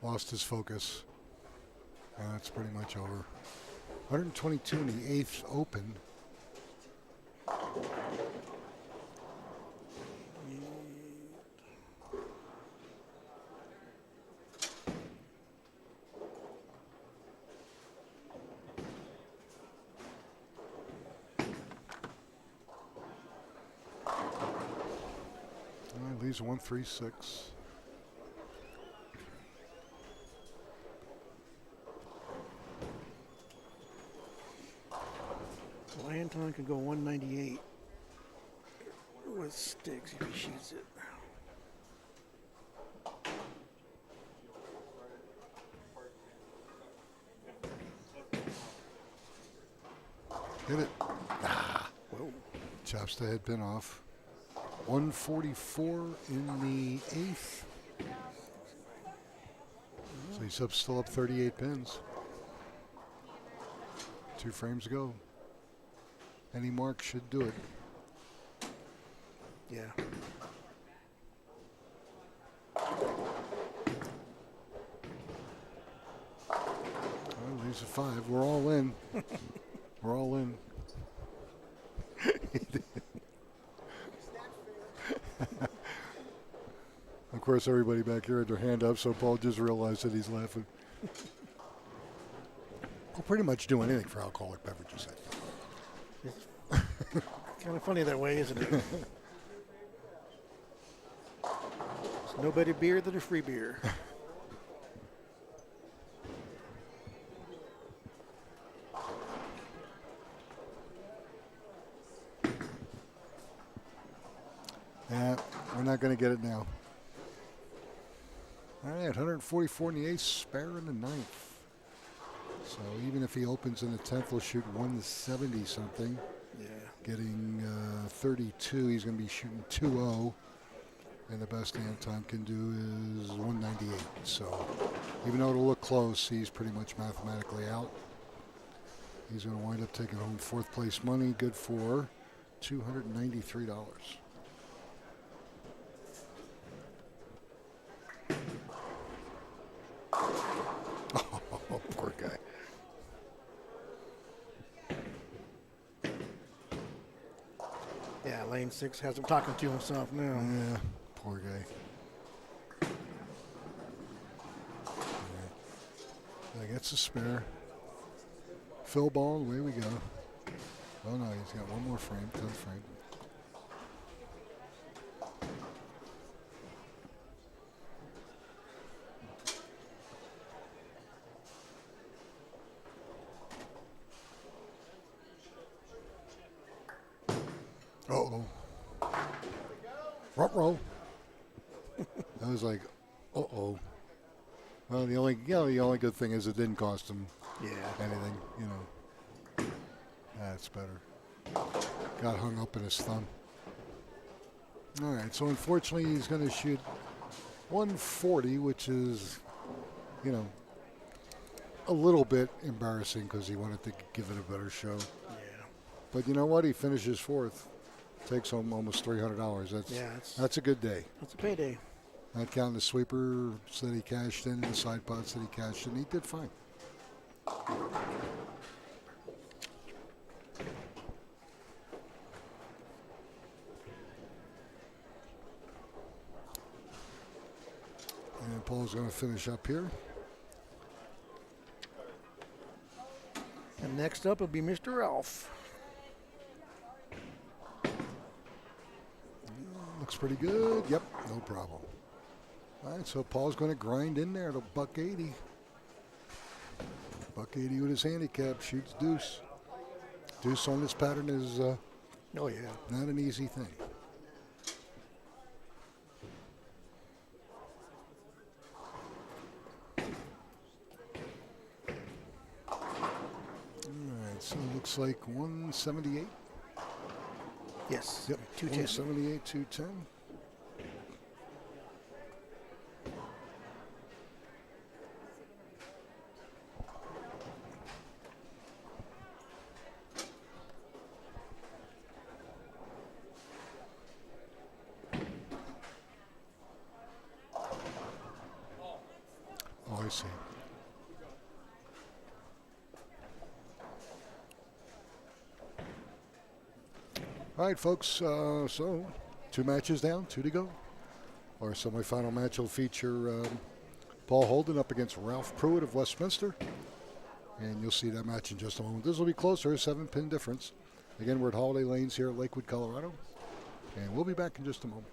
lost his focus. And that's pretty much over. 122 in the 8th open. Leaves 136. Well, Anton can go 198 with sticks if he shoots it. Hit it. Ah. Whoa. Chops the head pin off. 144 in the 8th. So he's still up 38 pins. 2 frames to go. Any mark should do it. Yeah. Well, leaves a 5. We're all in. We're all in. Of course, everybody back here had their hand up, so Paul just realized that he's laughing. We'll pretty much do anything for alcoholic beverages, I think. It's kind of funny that way, isn't it? There's no better beer than a free beer. Yeah, we're not going to get it now. All right, 144 in the 8th, spare in the 9th. So even if he opens in the 10th, he'll shoot 170 something. Yeah. Getting 32, he's going to be shooting 2-0. And the best Anton can do is 198. So even though it'll look close, he's pretty much mathematically out. He's going to wind up taking home 4th place money, good for $293. Oh, poor guy. Yeah, lane 6 has him talking to himself now. Yeah, poor guy. Right. Gets a spare. Fill ball, away we go. Oh no, he's got one more frame, 10th frame. Uh-oh. Ruh-roh. I was like, uh-oh. Well, the only good thing is it didn't cost him anything, you know. That's better. Got hung up in his thumb. All right, so unfortunately he's going to shoot 140, which is, you know, a little bit embarrassing because he wanted to give it a better show. Yeah. But you know what? He finishes 4th. Takes home almost $300. That's a good day. That's a payday. Not counting the sweepers that he cashed in and the side pots that he cashed in. He did fine. And Paul's going to finish up here. And next up will be Mr. Ralph. Looks pretty good. Yep, no problem. All right, so Paul's going to grind in there to $180. $180 with his handicap, shoots deuce. Deuce on this pattern is oh yeah, not an easy thing. All right, so it looks like 178. yes. Yep, 210. 178, 210. All right, folks. So 2 matches down, 2 to go. Our semifinal match will feature Paul Holden up against Ralph Pruitt of Westminster. And you'll see that match in just a moment. This will be closer, 7-pin difference. Again, we're at Holiday Lanes here at Lakewood, Colorado. And we'll be back in just a moment.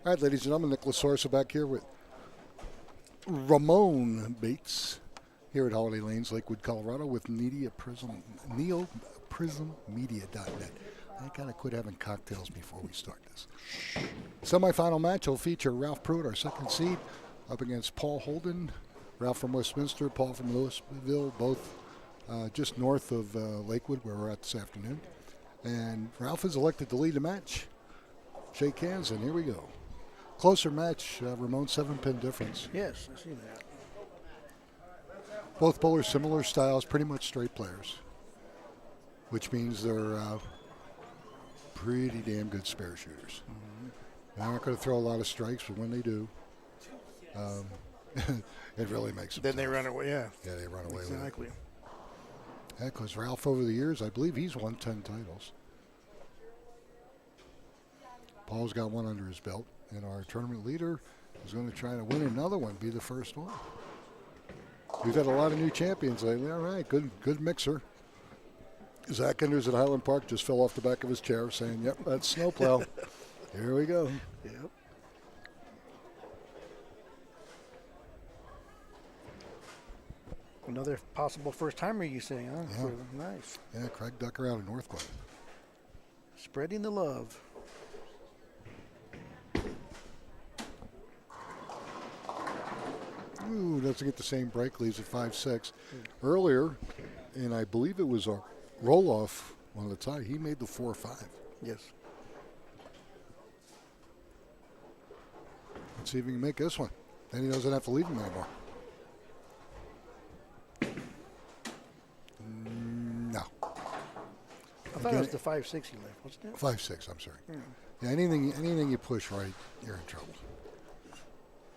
All right, ladies and gentlemen, Nicholas Sorsa back here with Ramon Bates here at Holiday Lanes, Lakewood, Colorado, with neoprismmedia.net. I gotta quit having cocktails before we start this. Semifinal match will feature Ralph Pruitt, our second seed, up against Paul Holden. Ralph from Westminster, Paul from Louisville, both just north of Lakewood, where we're at this afternoon. And Ralph is elected to lead the match. Shake hands, and here we go. Closer match, Ramon, 7-pin difference. Yes, I see that. Both bowlers similar styles, pretty much straight players, which means they're pretty damn good spare shooters. Mm-hmm. They're not going to throw a lot of strikes, but when they do, it really makes them Then tough. they run away, yeah. Yeah, they run away Exactly. with it. Yeah, because Ralph, over the years, I believe he's won 10 titles. Paul's got one under his belt, and our tournament leader is going to try to win another one, be the first one. We've had a lot of new champions lately. All right, good mixer. Zach Enders at Highland Park just fell off the back of his chair saying, yep, that's snowplow. Here we go. Yep. Another possible first-timer, you say, huh? Yeah. Nice. Yeah, Craig Ducker out of Northwood. Spreading the love. Ooh, doesn't get the same break, leaves at 5-6. Earlier, and I believe it was a roll-off on the tie, he made the 4-5. Yes. Let's see if he can make this one. Then he doesn't have to leave him anymore. No. I thought it was the 5-6 he left, wasn't it? 5-6, I'm sorry. Yeah, anything you push right, you're in trouble.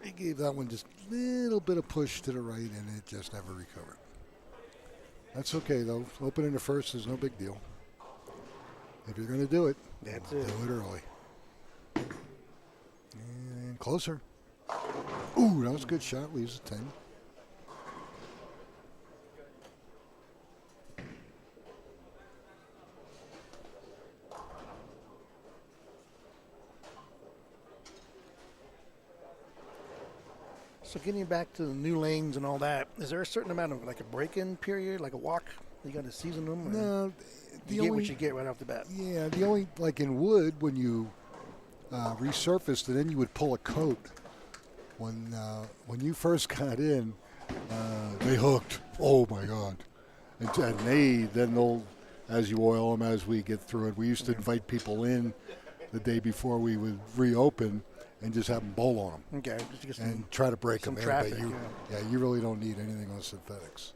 He gave that one just a little bit of push to the right, and it just never recovered. That's okay, though. Opening the first is no big deal. If you're going to do it, That's do it. it early. And closer. Ooh, that was a good shot. Leaves a 10. So getting back to the new lanes and all that, is there a certain amount of like a break-in period, like a walk? You got to season them? Or No, you get what you get right off the bat. Yeah, the only, like in wood, when you resurfaced it, then you would pull a coat. When you first got in, they hooked. Oh my God! And they'll, as you oil them, as we get through it. We used to invite people in the day before we would reopen and just have them bowl on them. Okay, just to get some, And try to break them in. traffic, But you really don't need anything on synthetics.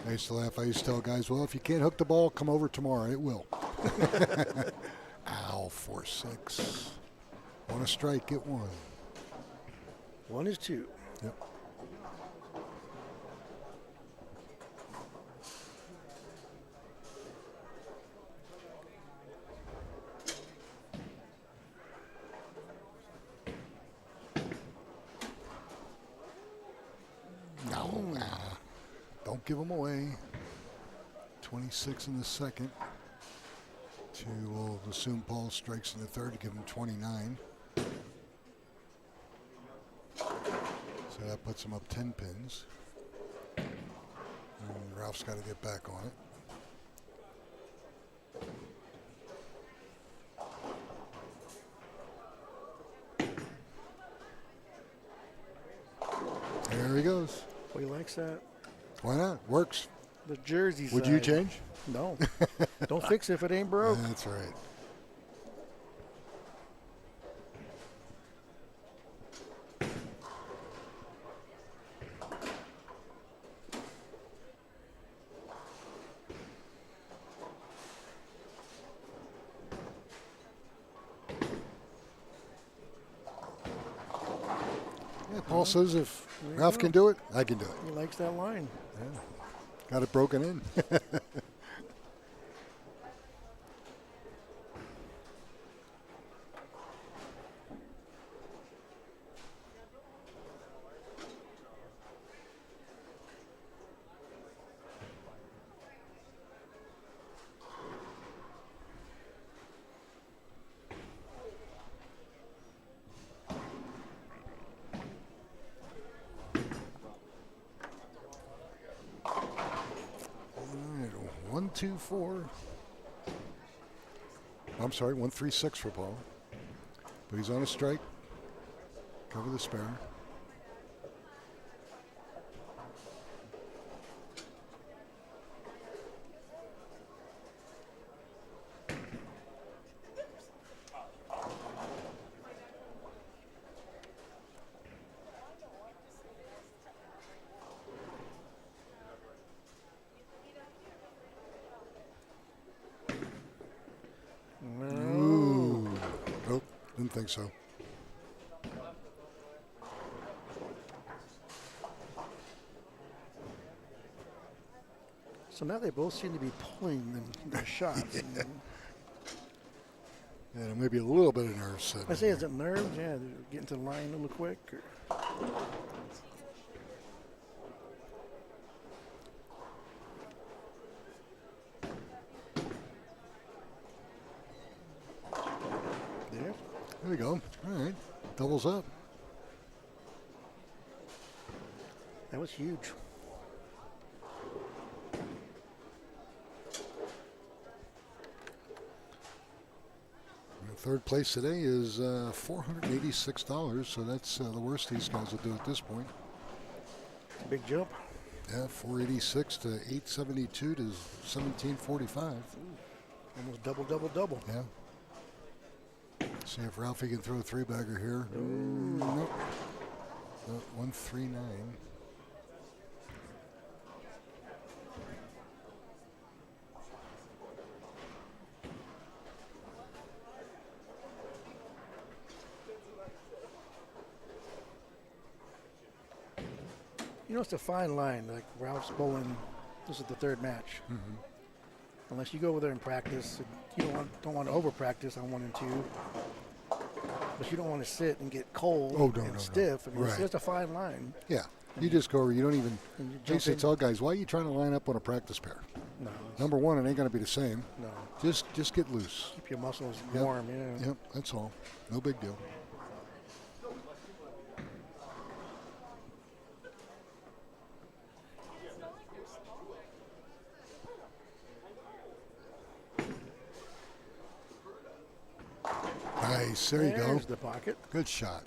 I used to laugh. I used to tell guys, well, if you can't hook the ball, come over tomorrow. It will. Ow, 4-6. On a strike, get one. 1 is 2. Yep. No, don't give them away. 26 in the second. We'll assume Paul strikes in the third to give him 29. So that puts him up 10 pins. And Ralph's got to get back on it. There he goes. Well, he likes that. Why not? Works. The jersey Would side. you change? No. Don't fix it if it ain't broke. That's right. Yeah, Paul says if Ralph can do it, I can do it. He likes that line. Yeah. Got it broken in. 1-2-4. I'm sorry, 1-3-6 for Paul. But he's on a strike. Cover the spare. Ooh. Nope, didn't think so. So now they both seem to be pulling their shots. Yeah, maybe a little bit of nerves. I say, is it nerves? Yeah, they're getting to the line a little quick. Or... There we go. All right, doubles up. That was huge. Third place today is $486, so that's the worst these guys will do at this point. Big jump. Yeah, 486 to 872 to 1745. Almost double, double, double. Yeah. See if Ralphie can throw a three-bagger here. Nope. 139. You know, it's a fine line. Like Ralph's bowling, this is the third match. Mm-hmm. Unless you go over there and practice, you don't want to over practice on 1 and 2. But you don't want to sit and get cold and stiff. I mean, it's just a fine line. Yeah, you just go over. You don't even. I used to tell guys, why are you trying to line up on a practice pair? No. Number one, it ain't going to be the same. No. Just get loose. Keep your muscles warm. Yeah. Yep, that's all. No big deal. Nice. There you go. There's the pocket. Good shot.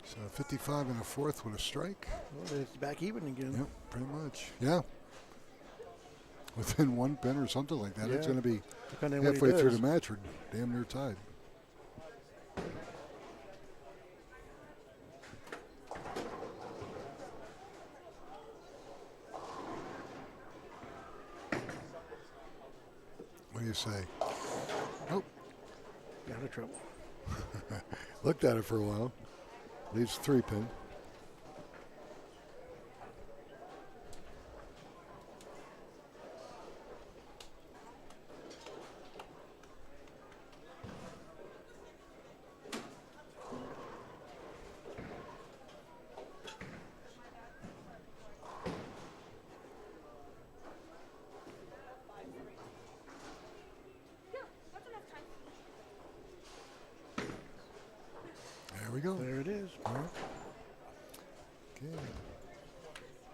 So 55 in the fourth with a strike. Well, it's back even again. Yep, pretty much. Yeah. Within one pin or something like that. Yeah. It's going to be Depending halfway what he through does. the match. We're damn near tied. What do you say? Nope. Got out of trouble. Looked at it for a while. Leaves 3-pin. There we go. There it is. All right. Okay.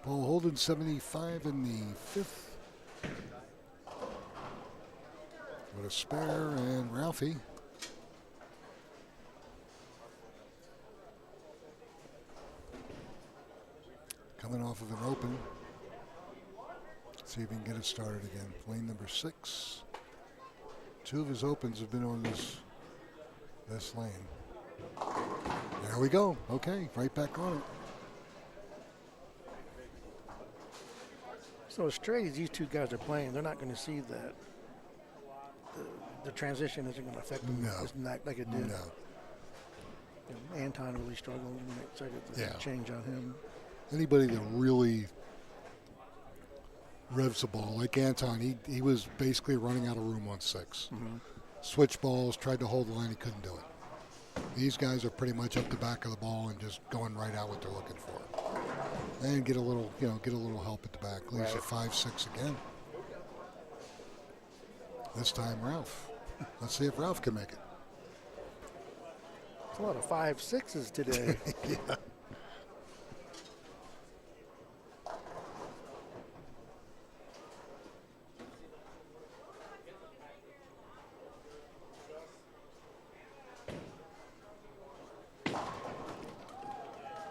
Paul Holden, 75 in the fifth. With a spare, and Ralphie. Coming off of an open. See if he can get it started again. Lane number 6. 2 of his opens have been on this lane. There we go. Okay, right back on it. So as straight as these two guys are playing, they're not going to see that the transition isn't going to affect them. No. It's not like it did. No. You know, Anton really struggled when it started to change on him. Anybody that really revs the ball, like Anton, he was basically running out of room on 6. Mm-hmm. Switch balls, tried to hold the line, he couldn't do it. These guys are pretty much up the back of the ball and just going right out what they're looking for. And get a little, get a little help at the back. Leaves a 5-6 again. This time Ralph. Let's see if Ralph can make it. It's a lot of 5-6s today. Yeah.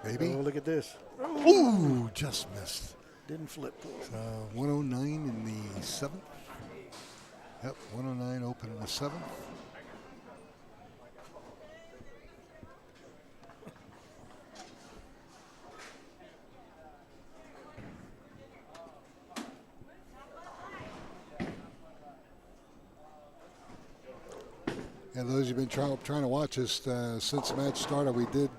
Maybe. Oh, look at this. Ooh, just missed. Didn't flip. 109 in the 7th. Yep, 109 open in the 7th. Yeah, those who've been trying to watch us since the match started, we did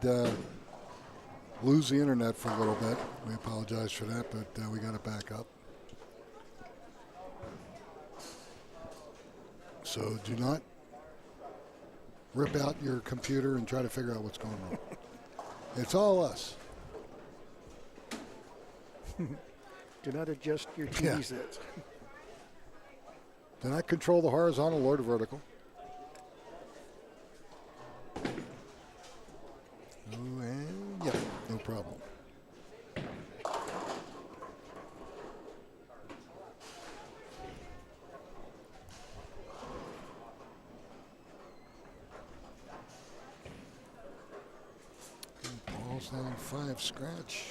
lose the internet for a little bit. We apologize for that, but we got it back up. So do not rip out your computer and try to figure out what's going on. It's all us. Do not adjust your TV sets. Do not control the horizontal or the vertical. Oh, and yeah, no problem. Paul's down 5 scratch,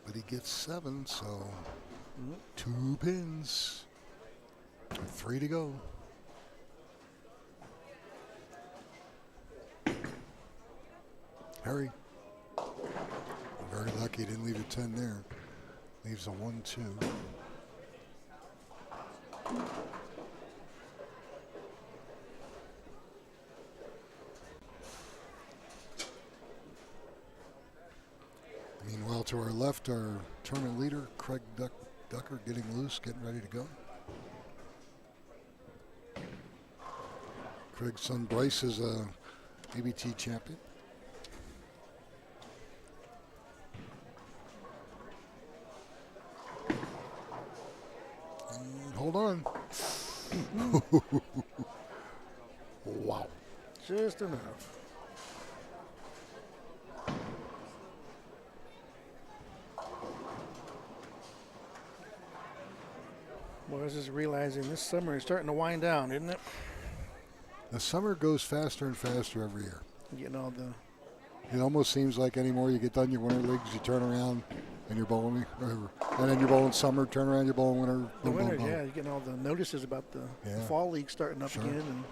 but he gets 7, so 2 pins, 3 to go. Harry, very lucky he didn't leave a 10 there. Leaves a 1-2. Meanwhile, to our left, our tournament leader, Craig Ducker, getting loose, getting ready to go. Craig's son Bryce is a ABT champion. Hold on. Wow. Just enough. Well, I was just realizing this summer is starting to wind down, isn't it? The summer goes faster and faster every year. Getting all the... It almost seems like anymore you get done your winter leagues, you turn around and you're bowling, and then you're bowling summer, turn around, you're bowling winter. The winter, yeah, you're getting all the notices about the fall league starting up again. And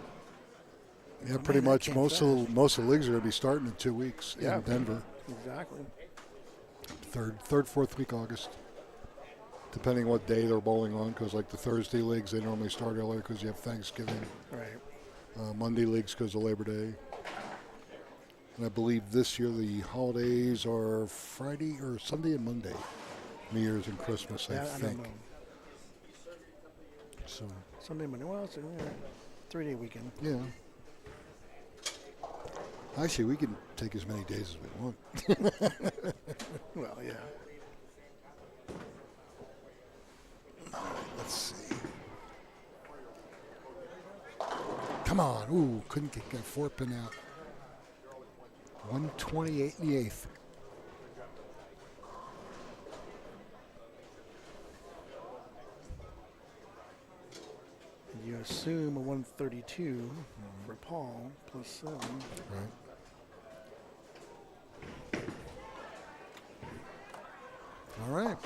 yeah, pretty much most of the leagues are going to be starting in 2 weeks in Denver. Exactly. Third, fourth week August, depending what day they're bowling on. Because like the Thursday leagues, they normally start earlier because you have Thanksgiving. Right. Monday leagues because of Labor Day. And I believe this year the holidays are Friday or Sunday and Monday. New Year's and Christmas, I think. don't know. So Sunday, Monday. Well, it's a 3-day weekend. Yeah. Actually, we can take as many days as we want. Well, yeah. All right, let's see. Come on. Ooh, couldn't get that 4 pin out. 128 in the 8th. You assume a 132 for Paul plus 7. Right. All right.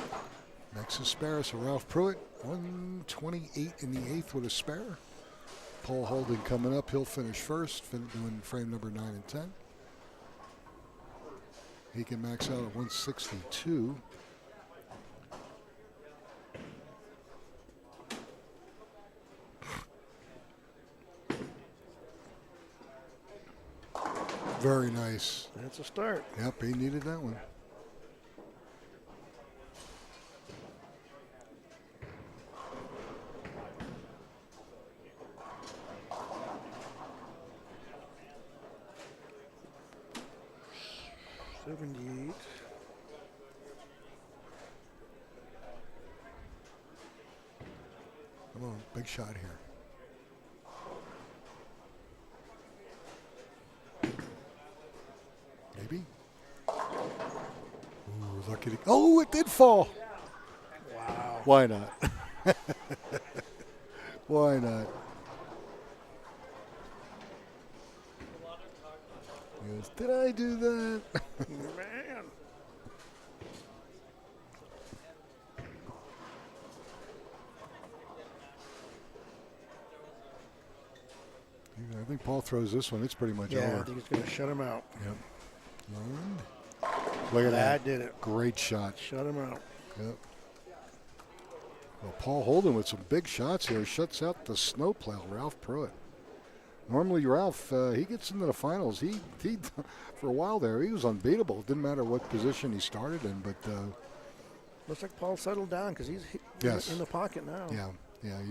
Next is spare. So Ralph Pruitt, 128 in the 8th with a spare. Paul Holden coming up. He'll finish first, doing frame number 9 and 10. He can max out at 162. Very nice. That's a start. Yep, he needed that one. Come on, big shot here. Maybe. Ooh, lucky to, oh, it did fall. Wow. Why not? Why not? He goes, did I do that? Man. I think Paul throws this one. It's pretty much over. Yeah, I think it's going to shut him out. Yep. And look at that. Did it. Great shot. Shut him out. Yep. Well, Paul Holden with some big shots here shuts out the snowplow, Ralph Pruitt. Normally, Ralph, he gets into the finals. He for a while there, he was unbeatable. It didn't matter what position he started in, but looks like Paul settled down because he's in the pocket now. Yeah.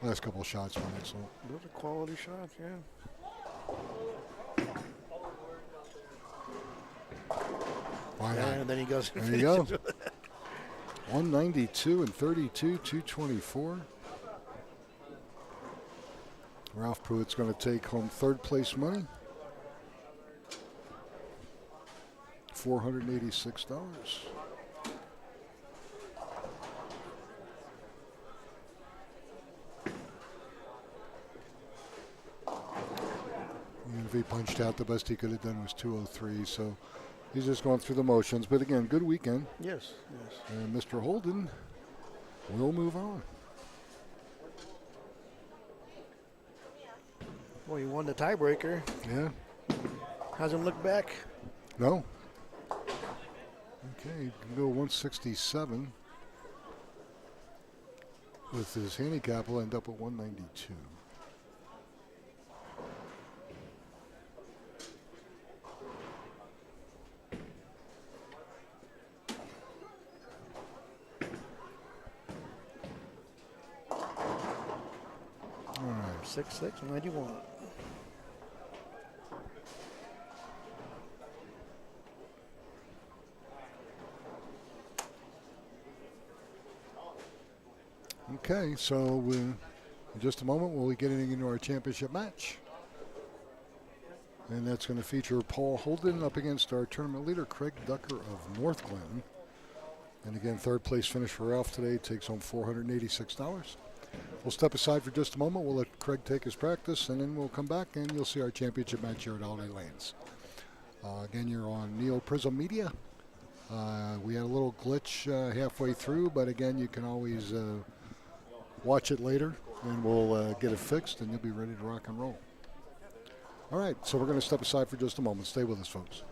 Last couple of shots were excellent. Those are quality shots, yeah. Why not? And then he goes. There you go. 192 and 32, 224. Ralph Pruitt's going to take home third place money, $486. Even if he punched out, the best he could have done was 203. So he's just going through the motions. But again, good weekend. Yes. And Mr. Holden will move on. Well, he won the tiebreaker. Yeah. Hasn't looked back. No. Okay, he can go 167. With his handicap, will end up at 192. All right. 6'6", 91. Okay, so in just a moment we'll be getting into our championship match. And that's going to feature Paul Holden up against our tournament leader, Craig Ducker of North Glen. And again, third place finish for Ralph today, takes home $486. We'll step aside for just a moment. We'll let Craig take his practice, and then we'll come back and you'll see our championship match here at Holiday Lanes. Again, you're on Neo Prism Media. We had a little glitch halfway through, but again, you can always watch it later, and we'll get it fixed, and you'll be ready to rock and roll. All right, so we're going to step aside for just a moment. Stay with us, folks.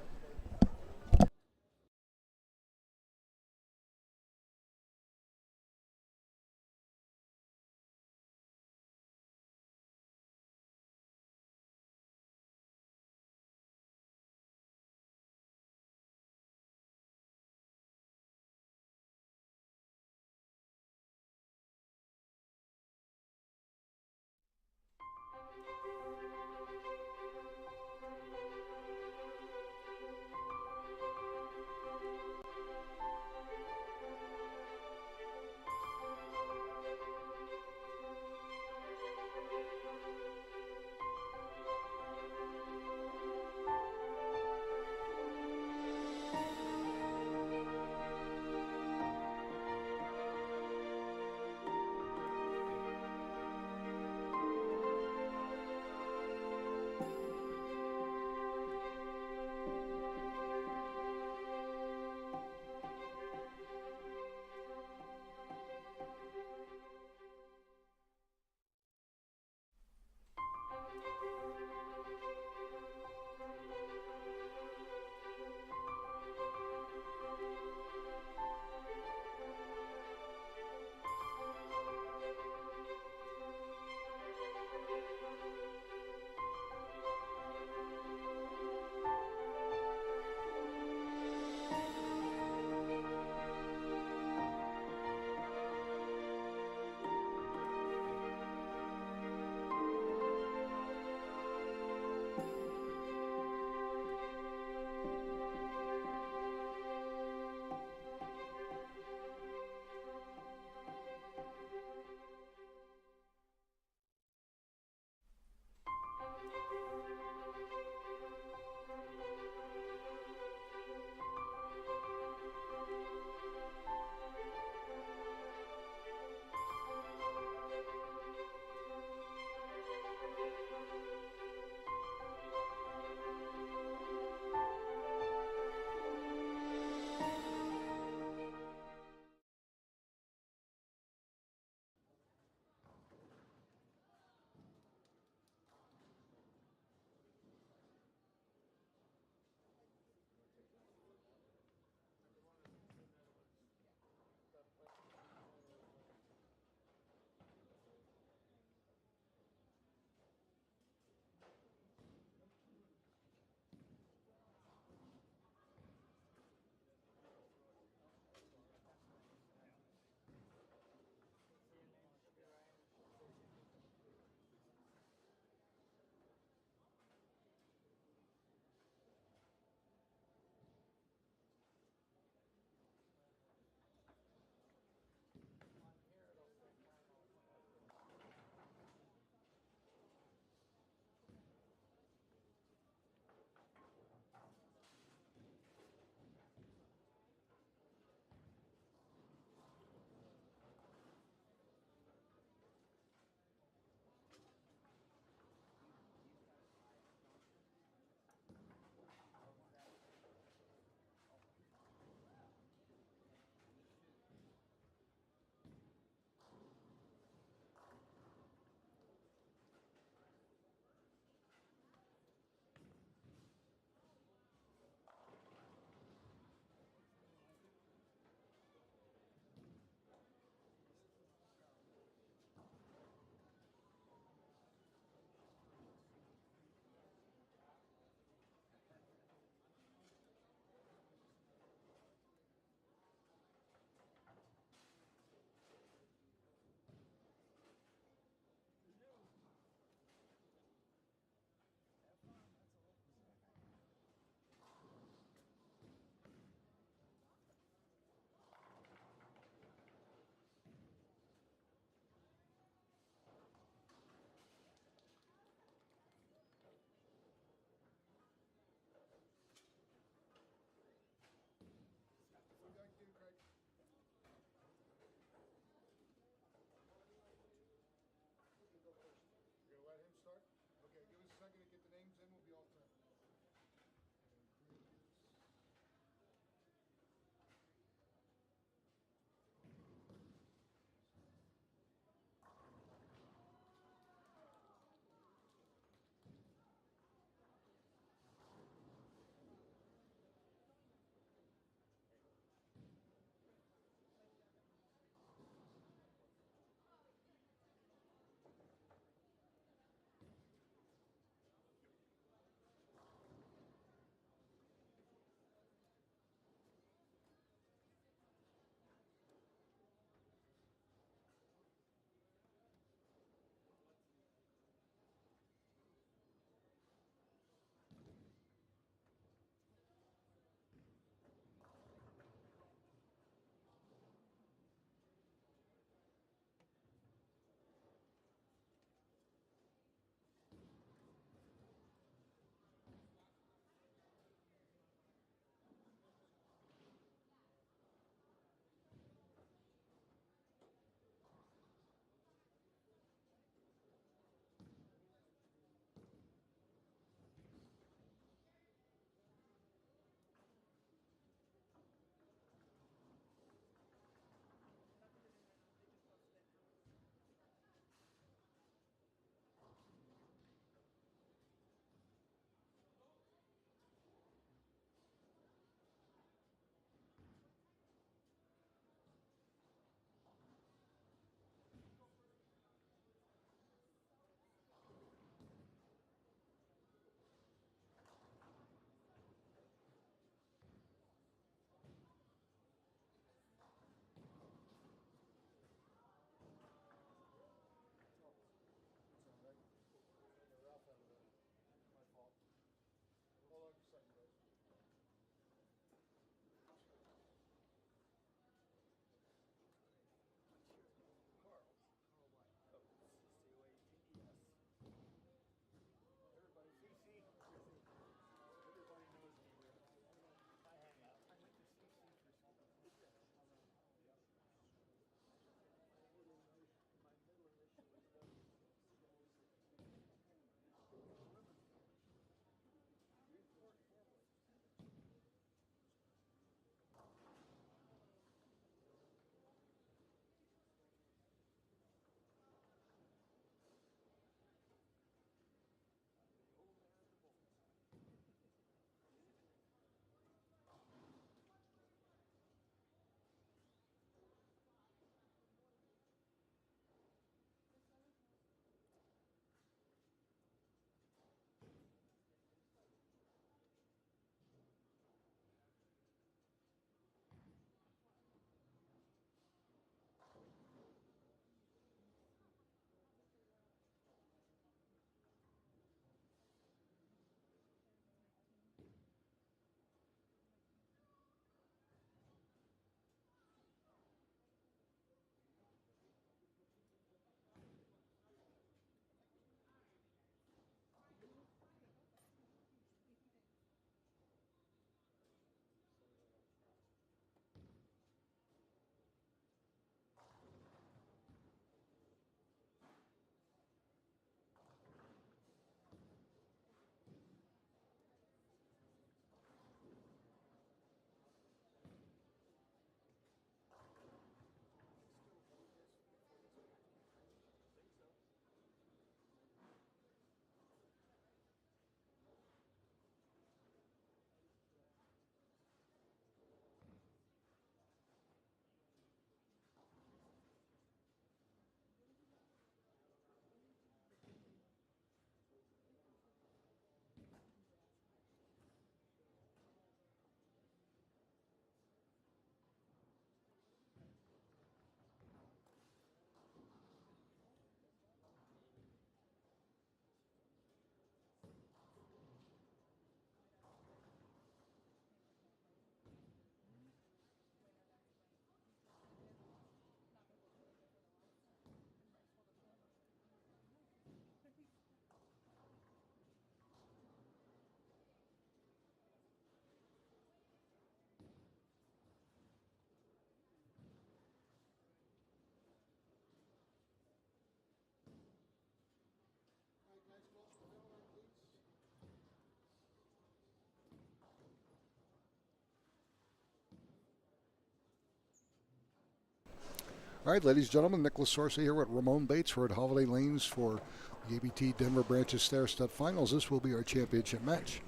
All right, ladies and gentlemen, Nicholas Sorcy here with Ramon Bates. We're at Holiday Lanes for the ABT Denver Branches Stair Step Finals. This will be our championship match.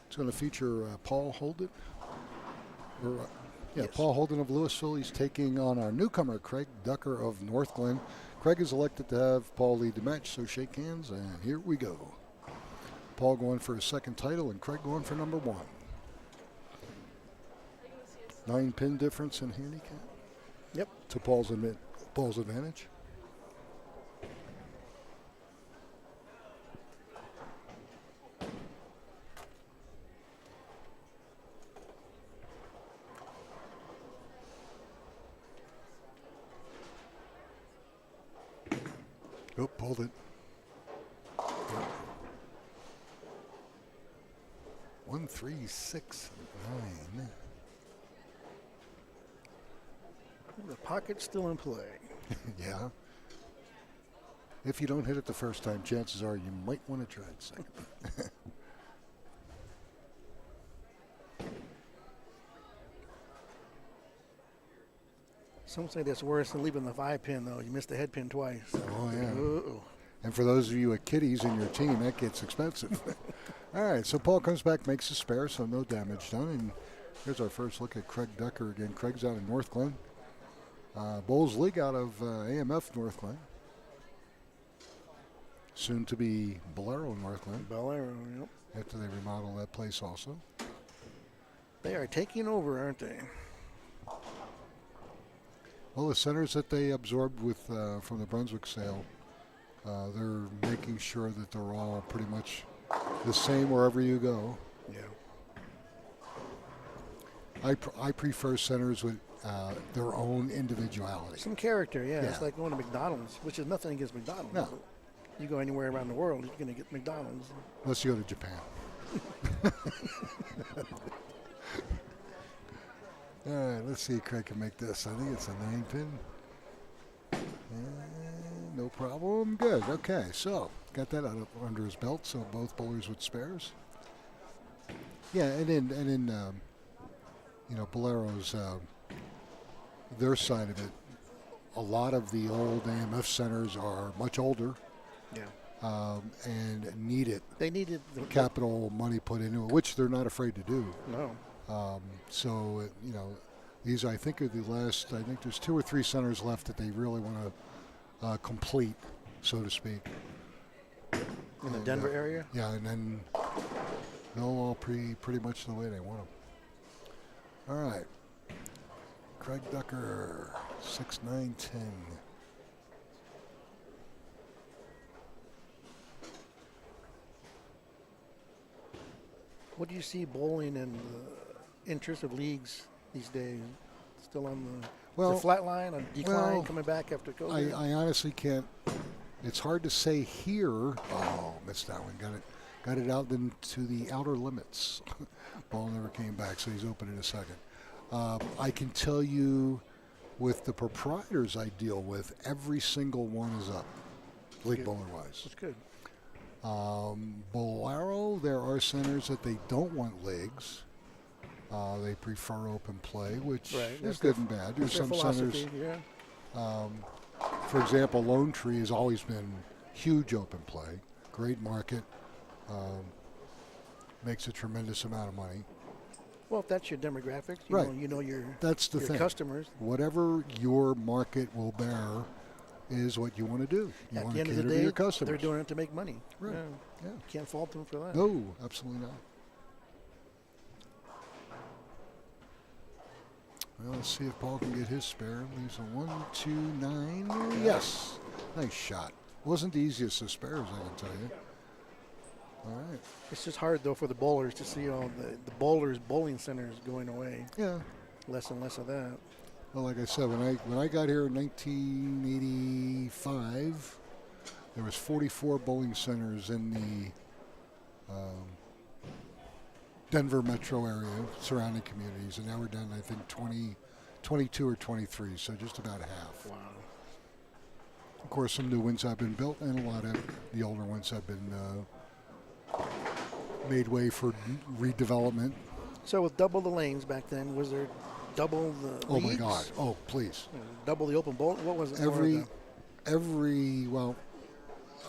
It's going to feature Paul Holden. Yes. Paul Holden of Louisville. He's taking on our newcomer, Craig Ducker of North Glen. Craig has elected to have Paul lead the match, so shake hands, and here we go. Paul going for his second title, and Craig going for number 1. 9-pin difference in handicap. Yep. To Paul's advantage. Oh, pulled it. 1, 3, 6, 9. The pocket's still in play. Yeah. If you don't hit it the first time, chances are you might want to try it second. Some say that's worse than leaving the 5-pin, though. You missed the head pin twice. Oh, yeah. Uh-oh. And for those of you with kiddies in your team, that gets expensive. All right, so Paul comes back, makes a spare, so no damage done. And here's our first look at Craig Ducker again. Craig's out of North Glen. Bowls League out of AMF North Glen. Soon to be Bolero North Glen. Bolero, yep. After they remodel that place also. They are taking over, aren't they? Well, the centers that they absorbed with from the Brunswick sale, they're making sure that they're all pretty much the same wherever you go. Yeah. I prefer centers with their own individuality. Some character, yeah. It's like going to McDonald's, which is nothing against McDonald's. No. You go anywhere around the world, you're going to get McDonald's. Unless you go to Japan. All right, let's see if Craig can make this. I think it's a 9-pin. No problem. Good. Okay, so got that out under his belt. So both bowlers with spares. Yeah, and in Bolero's their side of it. A lot of the old AMF centers are much older. Yeah. And needed. They needed the capital money put into it, which they're not afraid to do. No. These I think are the last. I think there's 2 or 3 centers left that they really want to complete, so to speak. In the Denver area? Yeah, and then they'll all pretty much the way they want them. All right. Craig Ducker, 6, 9, 10. What do you see bowling and the interest of leagues these days? Still on the flat line, on decline, coming back after COVID? I honestly can't. It's hard to say here. Oh, missed that one. Got it out into the outer limits. Ball never came back, so he's open in a second. I can tell you with the proprietors I deal with, every single one is up, league bowler-wise. That's good. Bolero, there are centers that they don't want legs. They prefer open play, which is good and bad. There's some centers. Yeah. For example, Lone Tree has always been huge open play. Great market. Makes a tremendous amount of money. Well, if that's your demographics, you know your customers. Whatever your market will bear is what you want to do. You At want the end to of the cater to day, your customers. they're doing it to make money. Right. Yeah. Can't fault them for that. No, absolutely not. Well, let's see if Paul can get his spare. Leaves a 1, 2, 9. Yes. Nice shot. Wasn't the easiest of spares, I can tell you. All right. It's just hard, though, for the bowlers to see all the bowlers' bowling centers going away. Yeah. Less and less of that. Well, like I said, when I got here in 1985, there was 44 bowling centers in the Denver metro area, surrounding communities, and now we're down, I think, 22 or 23, so just about half. Wow. Of course, some new ones have been built, and a lot of the older ones have been made way for redevelopment. So with double the lanes back then, was there double the Oh, leagues? my God. Oh, please. Double the open bowl? What was it? Well,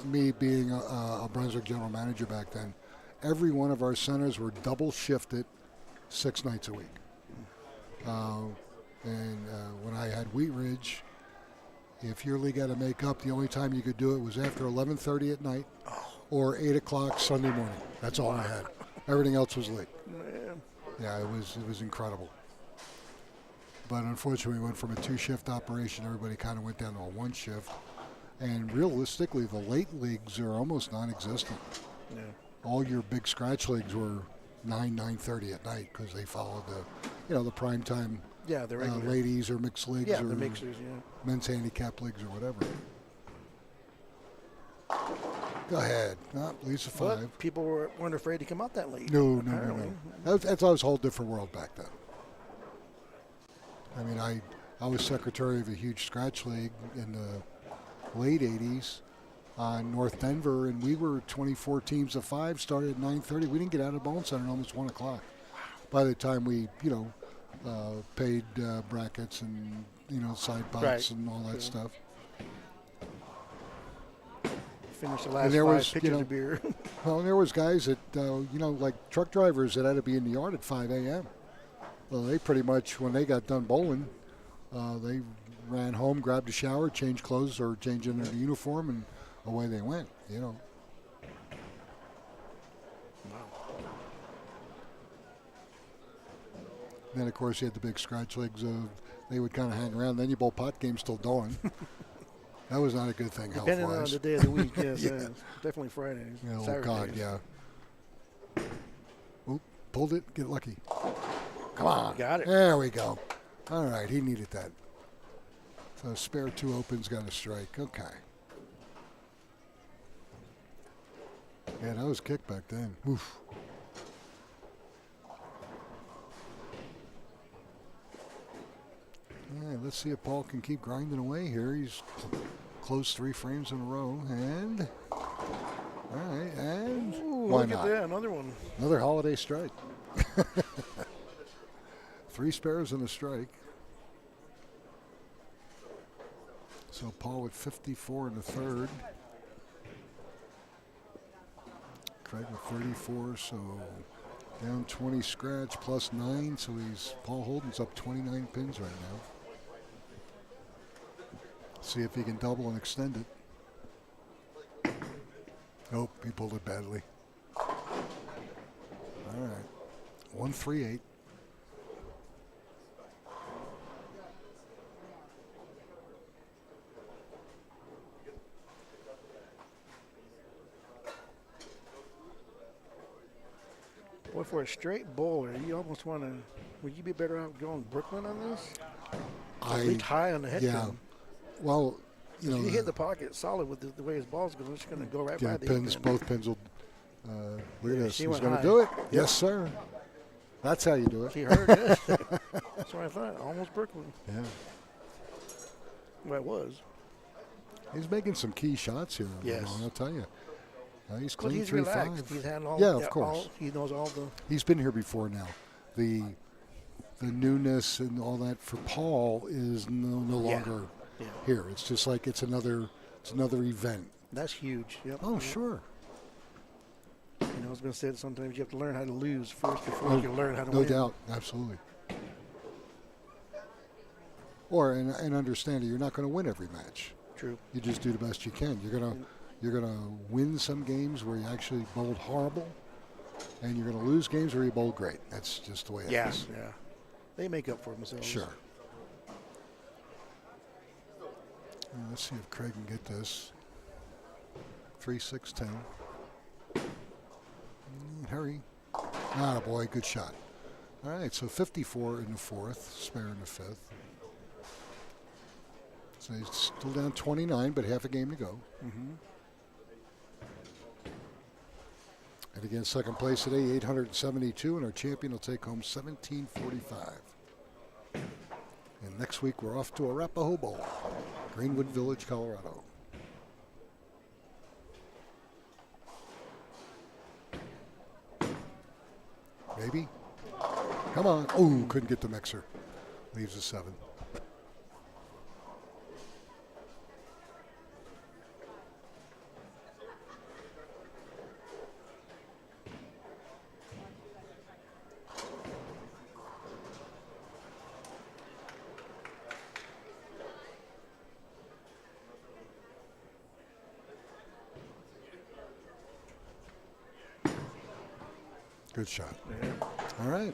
me being a Brunswick general manager back then, every one of our centers were double shifted 6 nights a week. When I had Wheat Ridge, if your league had to make up, the only time you could do it was after 11:30 at night or 8 o'clock Sunday morning. That's all I had. Everything else was late. Man. Yeah, it was incredible. But unfortunately, we went from a 2-shift operation. Everybody kind of went down to a 1 shift. And realistically, the late leagues are almost non-existent. Yeah. All your big scratch leagues were 9:30 at night because they followed the prime time. Yeah, the regular ladies or mixed leagues or the mixers, yeah. men's handicap leagues or whatever. Go ahead. No, Lisa 5. But people weren't afraid to come out that late. No. That was a whole different world back then. I mean, I was secretary of a huge scratch league in the late 80s on North Denver, and we were 24 teams of 5, started at 9:30. We didn't get out of the bowling center until almost 1 o'clock. By the time we, paid brackets and, side pots and all that stuff. Finish the last 5 pitchers of beer. Well, there was guys that, like truck drivers that had to be in the yard at 5 a.m. Well, they pretty much, when they got done bowling, they ran home, grabbed a shower, changed clothes or changed into the uniform, and away they went, Wow. Then, of course, you had the big scratch leagues. They would kind of hang around. Then you bowl pot games till dawn. That was not a good thing health-wise. Depending on the day of the week, yes. Definitely Fridays. Oh, Saturdays. God, yeah. Oop, pulled it. Get lucky. Come on. Got it. There we go. All right, he needed that. So spare 2 opens, got a strike. Okay. Yeah, that was kick back then. Oof. Yeah, let's see if Paul can keep grinding away here. He's closed 3 frames in a row, and all right, and ooh, why look not? At that, another one. Another holiday strike. 3 spares and a strike. So Paul with 54 in the third. Craig with 34, so down 20 scratch plus 9, so Paul Holden's up 29 pins right now. See if he can double and extend it. Nope, he pulled it badly. All right, 138. Boy, for a straight bowler, you almost want to. Would you be better off going Brooklyn on this? Reach high on the head. Yeah. Pin. Well, if you hit the pocket solid with the way his ball's going, it's going to go right by the pins. pin. Both pins will. Look at this. He's going high. to do it. Yep. Yes, sir. That's how you do it. He heard it. That's what I thought. Almost Brooklyn. Yeah. Well, it was. He's making some key shots here. Yes. I'll tell you. He's But clean he's 3-5. relaxed. He's had all. Yeah, of course. He knows all the. He's been here before now. The newness and all that for Paul is no longer here. It's just like it's another event. That's huge. Yep. Oh, sure. I was going to say that sometimes you have to learn how to lose first before you can learn how to win. No doubt, absolutely. And understand that you're not going to win every match. True. You just do the best you can. You're gonna win some games where you actually bowled horrible, and you're gonna lose games where you bowled great. That's just the way it is. Yeah. They make up for themselves. Sure. Let's see if Craig can get this. 3-6-10. Hurry. Ah, boy, good shot. All right, so 54 in the fourth, spare in the fifth. So he's still down 29, but half a game to go. Mm-hmm. And again, second place today, 872, and our champion will take home 1745. And next week, we're off to Arapahoe Bowl, Greenwood Village, Colorado. Maybe. Come on. Oh, couldn't get the mixer. Leaves a 7. Good shot. Yeah. All right.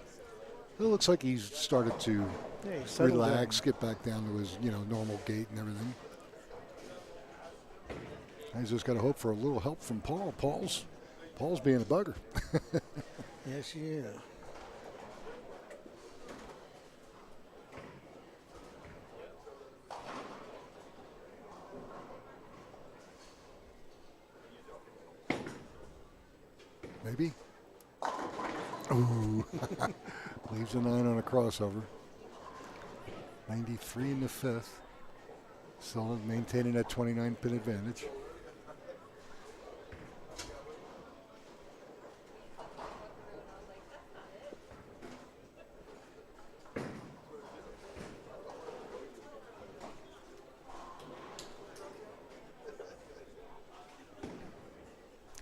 It looks like he's started to relax, get back down to his, normal gait and everything. He's just got to hope for a little help from Paul. Paul's being a bugger. Yes, he is. Maybe. Ooh. Leaves a 9 on a crossover. 93 in the 5th. Still maintaining that 29-pin advantage.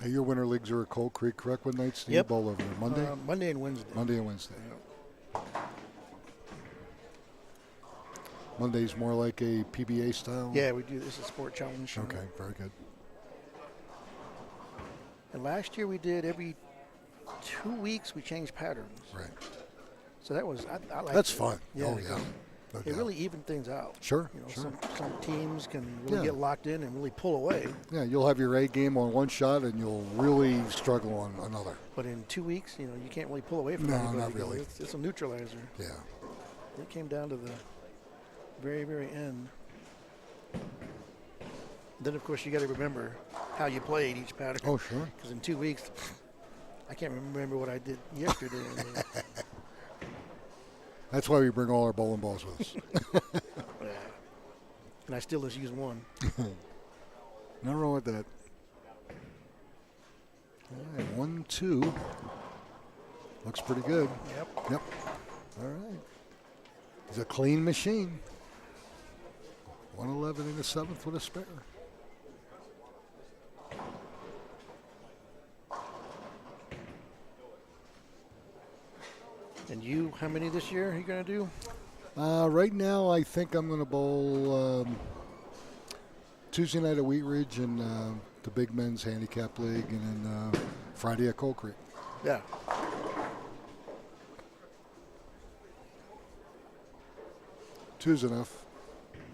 Your winter leagues are at Cold Creek, correct? What nights do you bowl over there? Monday? Monday and Wednesday. Monday and Wednesday. Yep. Monday's more like a PBA style? Yeah, we do. This is a sport challenge. Okay, very good. And last year we did every 2 weeks we changed patterns. Right. So that was, I like That's it. fun. Yeah, Oh, yeah. No it doubt. really evened things out. Sure, Some teams can really get locked in and really pull away. Yeah, you'll have your A game on one shot and you'll really struggle on another. But in 2 weeks, you can't really pull away from No, anybody. not really. It's a neutralizer. Yeah. It came down to the very, very end. Then, of course, you got to remember how you played each pattern. Oh, sure. Because in 2 weeks, I can't remember what I did yesterday. That's why we bring all our bowling balls with us. Yeah. And I still just use one. Nothing wrong with that. All right, 1-2. Looks pretty good. Yep. All right. He's a clean machine. 111 in the 7th with a spare. And you, how many this year are you going to do? Right now, I think I'm going to bowl Tuesday night at Wheat Ridge and the Big Men's Handicap League, and then Friday at Cold Creek. Yeah. Two's enough.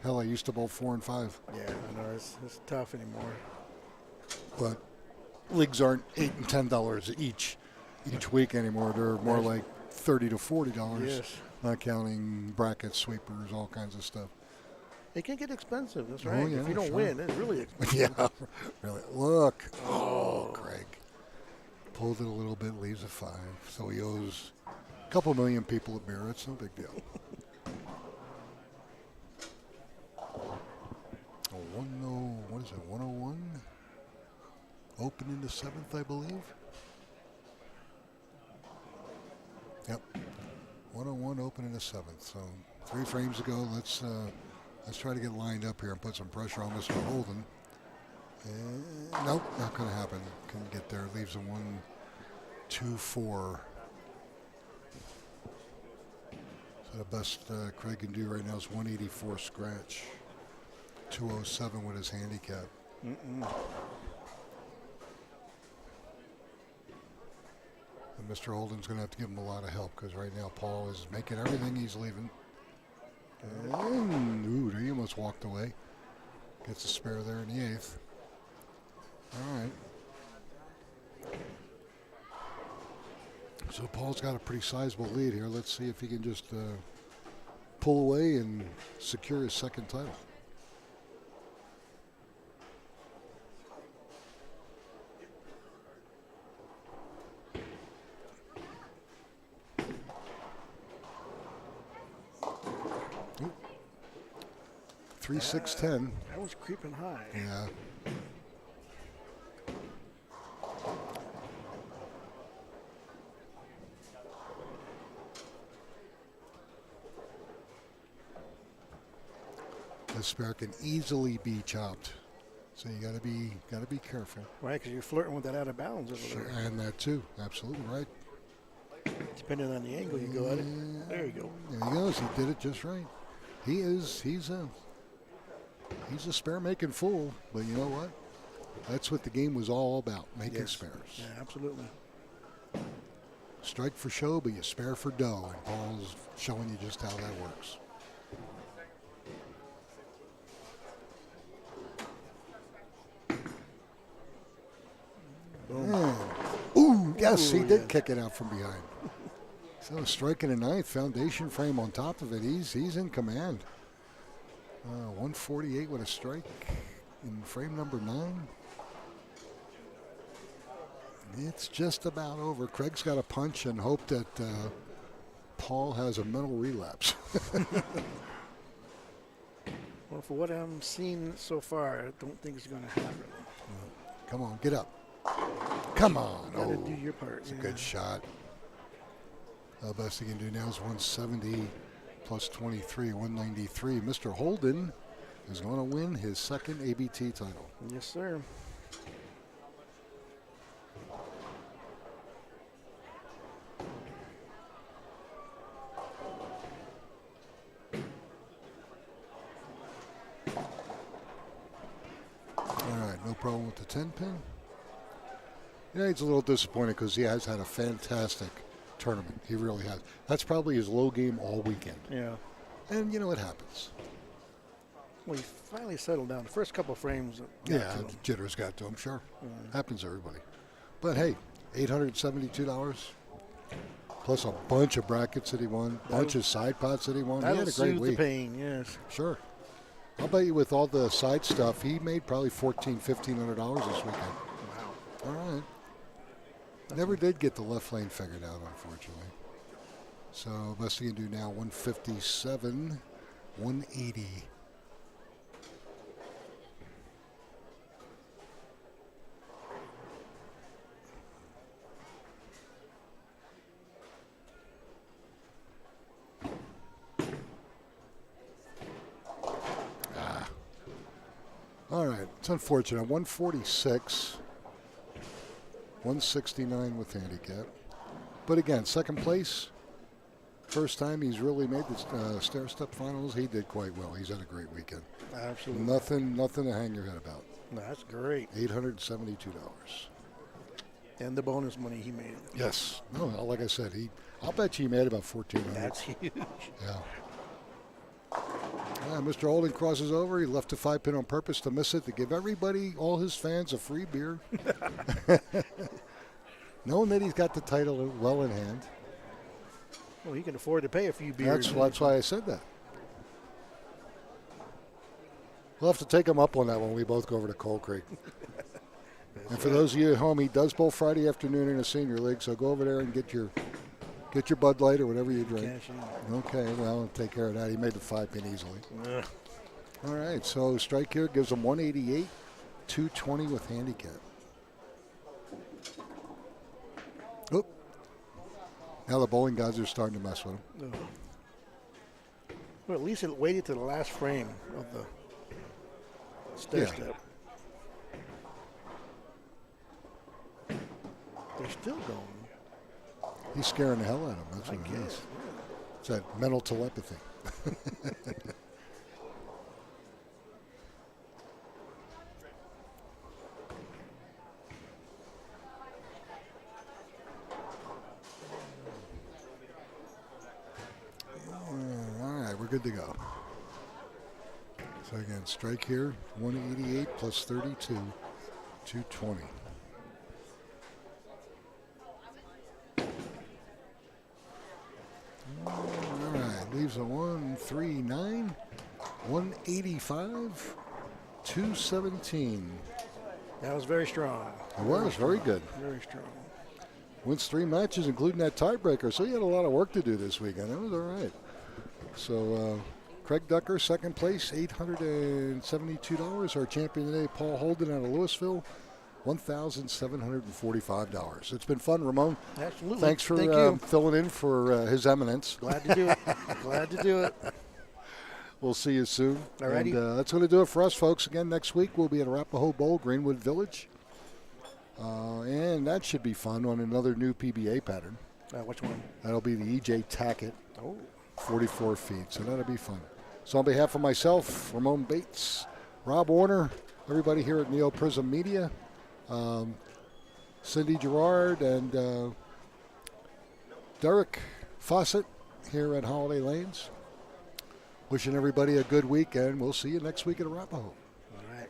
Hell, I used to bowl 4 and 5. Yeah, I know. It's tough anymore. But leagues aren't $8 and $10 each week anymore. They're more like $30 to $40. Yes. Not counting brackets, sweepers, all kinds of stuff. It can get expensive. That's right. Yeah, if you don't win, it's really expensive. Yeah, really. Look. Oh, Craig. Pulled it a little bit, leaves a 5. So he owes a couple million people a beer. It's no big deal. What is it, 101? Open in the 7th, I believe. Yep. 101 open in the 7th. So 3 frames ago, let's try to get lined up here and put some pressure on Mr. Holden. Nope, not going to happen. Couldn't get there. Leaves a 1-2-4. So the best Craig can do right now is 184 scratch. 207 with his handicap. And Mr. Holden's going to have to give him a lot of help because right now Paul is making everything he's leaving. And, he almost walked away. Gets a spare there in the 8th. All right. So Paul's got a pretty sizable lead here. Let's see if he can just pull away and secure his second title. Ooh. 3-6-10. That was creeping high. Yeah. The spare can easily be chopped. So you got to be careful. Right, because you're flirting with that out of bounds over there. And that too. Absolutely right. Depending on the angle you go at it. There you go. There he goes. He did it just right. He's a spare making fool, but you know what? That's what the game was all about, making spares. Yeah, absolutely. Strike for show, but you spare for dough, and Paul's showing you just how that works. Ooh, yes, he did kick it out from behind. So striking a ninth, foundation frame on top of it. He's in command. 148 with a strike in frame number 9. It's just about over. Craig's got to punch and hope that Paul has a mental relapse. Well, for what I'm seeing so far, I don't think it's going to happen. Come on, get up. Come on. You got to do your part. It's a good shot. The best he can do now is 170 plus 23, 193. Mr. Holden is going to win his second ABT title. Yes, sir. All right, no problem with the 10-pin. Yeah, he's a little disappointed because he has had a fantastic tournament. He really has. That's probably his low game all weekend. Yeah. And, you know, it happens. Well, he finally settled down. The first couple of frames. Yeah, jitters got to him, sure. Happens to everybody. But, hey, $872 plus a bunch of brackets that he won, bunch of side pots that he won. He had a great week. The pain, yes. Sure. I'll bet you with all the side stuff, he made probably $1,400, $1,500 this weekend. Wow. All right. Never did get the left lane figured out, unfortunately. So best he can do now, 157, 180. All right, it's unfortunate. 146, 169 with handicap. But again, second place. First time he's really made the stair-step finals. He did quite well. He's had a great weekend. Absolutely. Nothing to hang your head about. No, that's great. $872. And the bonus money he made. Yes. No, like I said, I'll bet you he made about $1,400. That's huge. Yeah. Mr. Holden crosses over. He left a 5-pin on purpose to miss it, to give everybody, all his fans, a free beer. Knowing that he's got the title well in hand. Well, he can afford to pay a few beers. That's why I said that. We'll have to take him up on that when we both go over to Coal Creek. And for those of you at home, he does bowl Friday afternoon in a senior league, so go over there and get your Bud Light or whatever you drink. Okay, well, I'll take care of that. He made the 5-pin easily. All right, so strike here gives him 188, 220 with handicap. Oop. Now the bowling guys are starting to mess with him. Well, at least it waited to the last frame of the stair step. They're still going. He's scaring the hell out of him. That's what it is. It's that mental telepathy. All right, we're good to go. So again, strike here, 188 plus 32, 220. All right, leaves a 139, 185, 217. That was very strong. It was very good. Very strong. Wins 3 matches, including that tiebreaker. So he had a lot of work to do this weekend. That was all right. So Craig Ducker, second place, $872. Our champion today, Paul Holden out of Louisville, $1,745. It's been fun, Ramon. Absolutely. Thanks for filling in for His Eminence. Glad to do it. Glad to do it. We'll see you soon. Alrighty. And that's going to do it for us, folks. Again, next week we'll be at Arapahoe Bowl, Greenwood Village. And that should be fun on another new PBA pattern. Which one? That'll be the EJ Tackett, Oh. 44 feet. So that'll be fun. So on behalf of myself, Ramon Bates, Rob Warner, everybody here at Neo Prism Media, Cindy Gerard, and Derek Fawcett here at Holiday Lanes. Wishing everybody a good week, and we'll see you next week at Arapahoe. All right.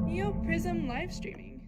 Neo Prism live streaming.